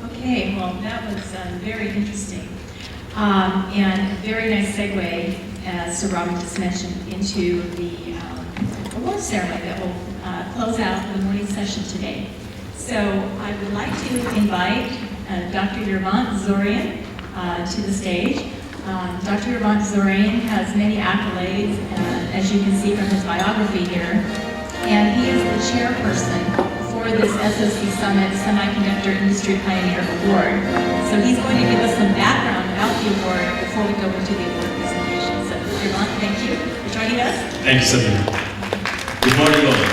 Okay, well, that was very interesting. And a very nice segue, as Sir Robin just mentioned, into the award ceremony that will close out the morning session today. So I would like to invite Dr. Yervant Zorian to the stage. Dr. Yervant Zorian has many accolades, as you can see from his biography here, and he is the chairperson for this SoC Summit Semiconductor Industry Pioneer Award. So he's going to give us some background about the award before we go into the award presentation. So Yervant, thank you for joining us. Thank you, Sabina. Good morning, all.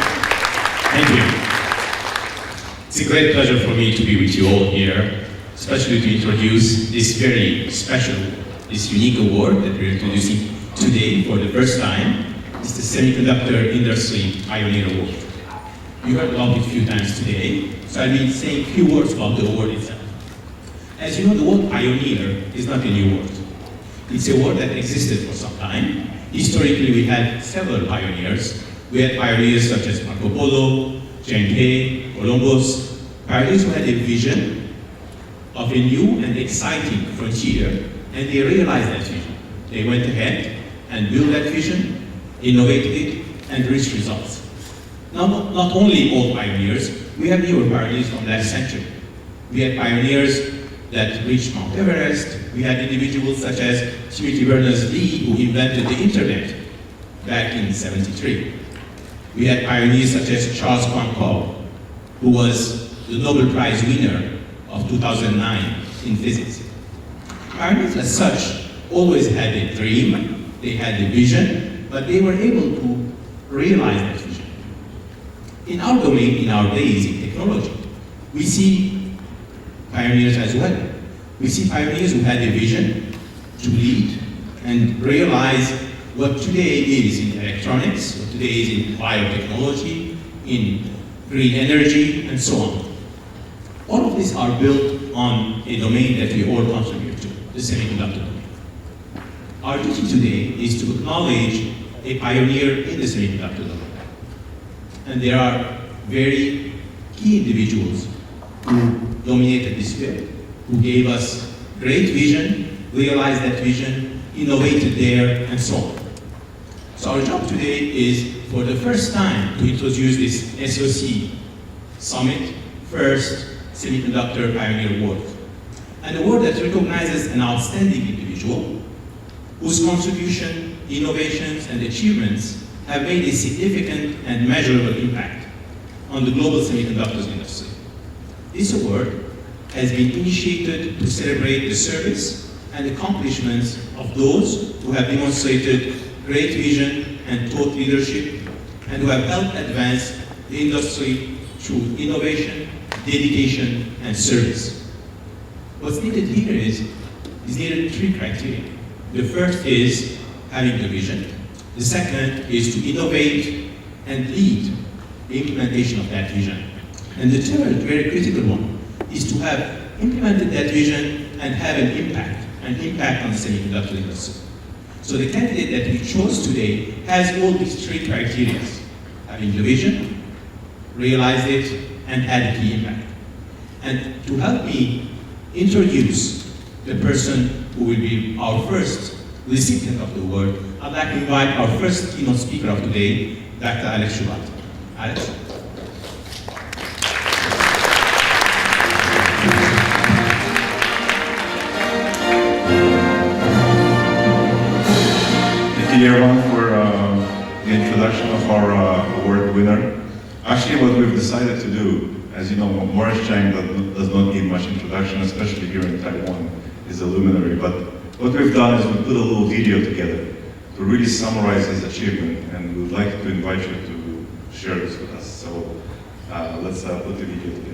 Thank you. It's a great pleasure for me to be with you all here, especially to introduce this very special, this unique award that we're introducing today for the first time. It's the Semiconductor Industry Pioneer Award. You heard about it a few times today, so I'll be saying a few words about the award itself. As you know, the word pioneer is not a new word. It's a word that existed for some time. Historically, we had several pioneers. We had pioneers such as Marco Polo, Genghis, Columbus, pioneers who had a vision of a new and exciting frontier, and they realized that vision. They went ahead and built that vision, innovated it, and reached results. Now, not only old pioneers, we have newer pioneers from last century. We had pioneers that reached Mount Everest. We had individuals such as Timothy Berners-Lee, who invented the internet back in '73. We had pioneers such as Charles Quankow, who was the Nobel Prize winner of 2009 in physics. Pioneers as such always had a dream, they had a vision, but they were able to realize that vision. In our domain, in our days in technology, we see pioneers as well. We see pioneers who had a vision to lead and realize what today is in electronics, what today is in biotechnology, in green energy, and so on. All of these are built on a domain that we all contribute to, the semiconductor domain. Our duty today is to acknowledge a pioneer in the semiconductor domain. And there are very key individuals who dominated this field, who gave us great vision, realized that vision, innovated there, and so on. So our job today is, for the first time, to introduce this SoC Summit First Semiconductor Pioneer Award. An award that recognizes an outstanding individual whose contribution, innovations, and achievements have made a significant and measurable impact on the global semiconductors industry. This award has been initiated to celebrate the service and accomplishments of those who have demonstrated great vision and thought leadership, and who have helped advance the industry through innovation, dedication, and service. What's needed here is needed three criteria. The first is having the vision. The second is to innovate and lead the implementation of that vision. And the third, very critical one, is to have implemented that vision and have an impact on the semiconductor industry. So the candidate that we chose today has all these three criteria: having the vision, realize it, and had a key impact. And to help me introduce the person who will be our first recipient of the award, I'd like to invite our first keynote speaker of today, Dr. Alex Schubat. Alex? Thank you, everyone, for the introduction of our award winner. Actually, what we've decided to do, as you know, Morris Chang does not need much introduction, especially here in Taiwan, is a luminary. But what we've done is we put a little video together to really summarize his achievement, and we'd like to invite you to share this with us. So let's put the video together.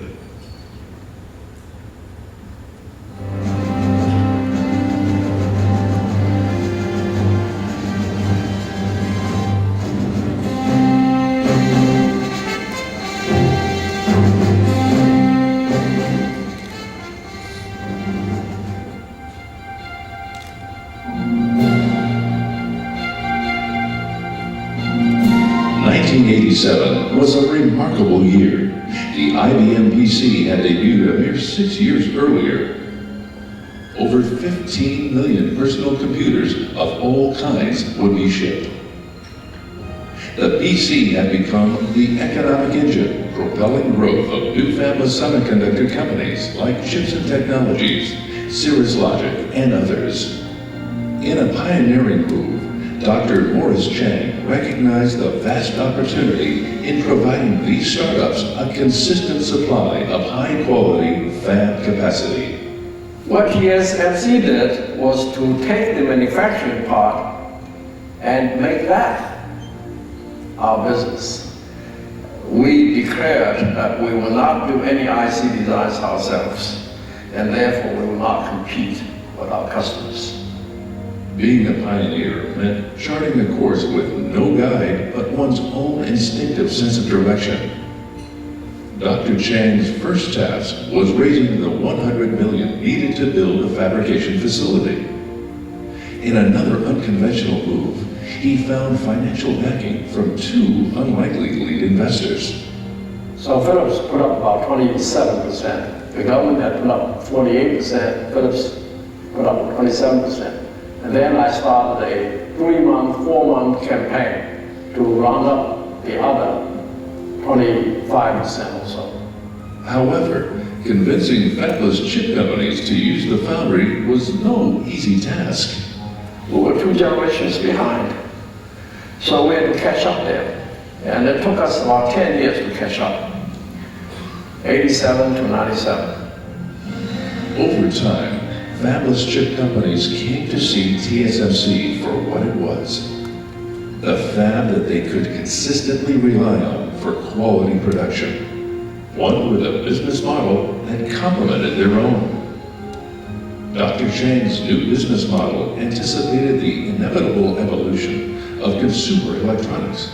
'87 was a remarkable year. the IBM PC had debuted a mere 6 years earlier. Over 15 million personal computers of all kinds would be shipped. The PC had become the economic engine propelling growth of new fabless semiconductor companies like Chipson Technologies, Cirrus Logic, and others. In a pioneering move, Dr. Morris Chang recognized the vast opportunity in providing these startups a consistent supply of high-quality fab capacity. What TSMC did was to take the manufacturing part and make that our business. We declared that we will not do any IC designs ourselves, and therefore we will not compete with our customers. Being a pioneer meant charting a course with no guide but one's own instinctive sense of direction. Dr. Chang's first task was raising the $100 million needed to build a fabrication facility. In another unconventional move, he found financial backing from two unlikely lead investors. So Philips put up about 27%. The government had put up 48%. Philips put up 27%. And then I started a 3-month, 4-month campaign to round up the other 25% or so. However, convincing fabless chip companies to use the foundry was no easy task. We were 2 generations behind. So we had to catch up there. And it took us about 10 years to catch up. 87 to 97. Over time, fabless chip companies came to see TSMC for what it was. The fab that they could consistently rely on for quality production. One with a business model that complemented their own. Dr. Chang's new business model anticipated the inevitable evolution of consumer electronics.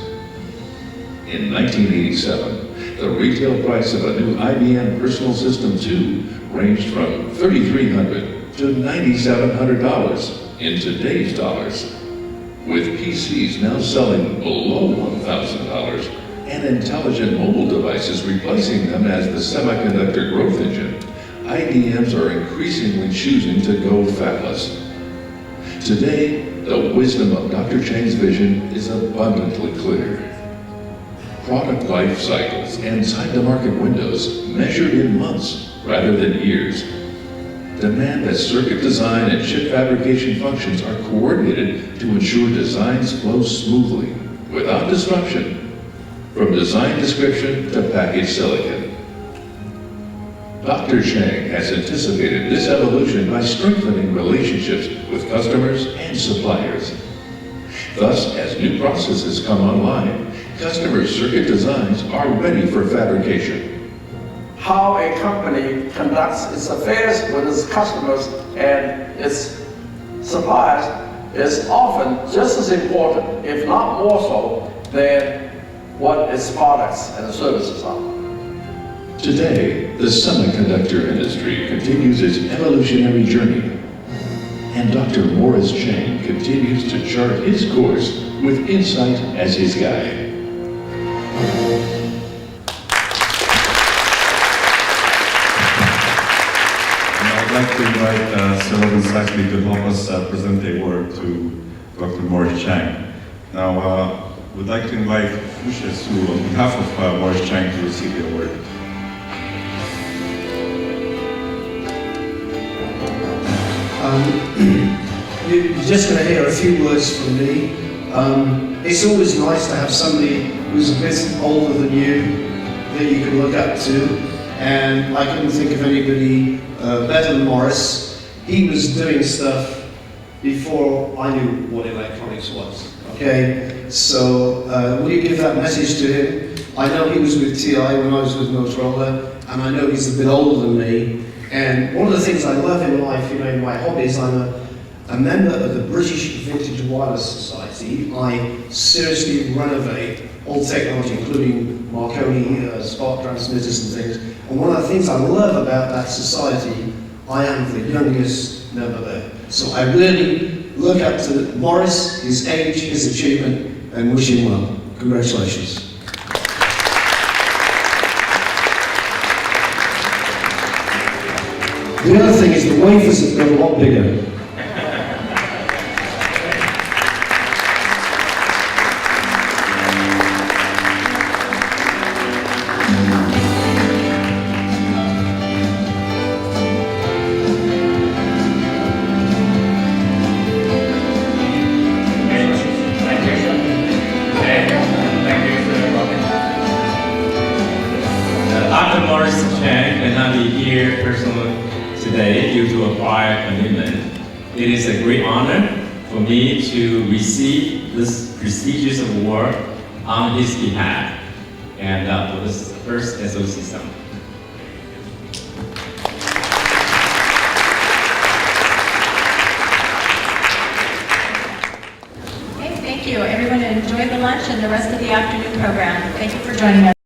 In 1987, the retail price of a new IBM Personal System 2 ranged from $3,300 to $9,700 in today's dollars, with PCs now selling below $1,000 and intelligent mobile devices replacing them as the semiconductor growth engine. IDMs are increasingly choosing to go fabless. Today, the wisdom of Dr. Chang's vision is abundantly clear. Product life cycles and time-to-market windows measured in months rather than years demand that circuit design and chip fabrication functions are coordinated to ensure designs flow smoothly, without disruption, from design description to packaged silicon. Dr. Chang has anticipated this evolution by strengthening relationships with customers and suppliers. Thus, as new processes come online, customers' circuit designs are ready for fabrication. How a company conducts its affairs with its customers and its suppliers is often just as important, if not more so, than what its products and services are. Today, the semiconductor industry continues its evolutionary journey, and Dr. Morris Chang continues to chart his course with insight as his guide. I'd like to invite Sir Robin Saxby to help us present the award to Dr. Morris Chang. Now, we'd like to invite Usha Su on behalf of Morris Chang to receive the award. You're just going to hear a few words from me. It's always nice to have somebody who's a bit older than you that you can look up to, and I couldn't think of anybody better than Morris. He was doing stuff before I knew what electronics was. Okay, so will you give that message to him? I know he was with TI when I was with Motorola, and I know he's a bit older than me. And one of the things I love in life, you know, in my hobbies, I'm a member of the British Vintage Wireless Society. I seriously renovate old technology, including Marconi spark transmitters and things. And one of the things I love about that society, I am the youngest member there. So I really look up to Morris, his age, his achievement, and wish him well. Congratulations. The other thing is the wafers have got a lot bigger. Dr. Morris Chang cannot be here personally today due to a prior commitment. It is a great honor for me to receive this prestigious award on his behalf and for this first SoC Summit. Okay, thank you. Everyone enjoy the lunch and the rest of the afternoon program. Thank you for joining us.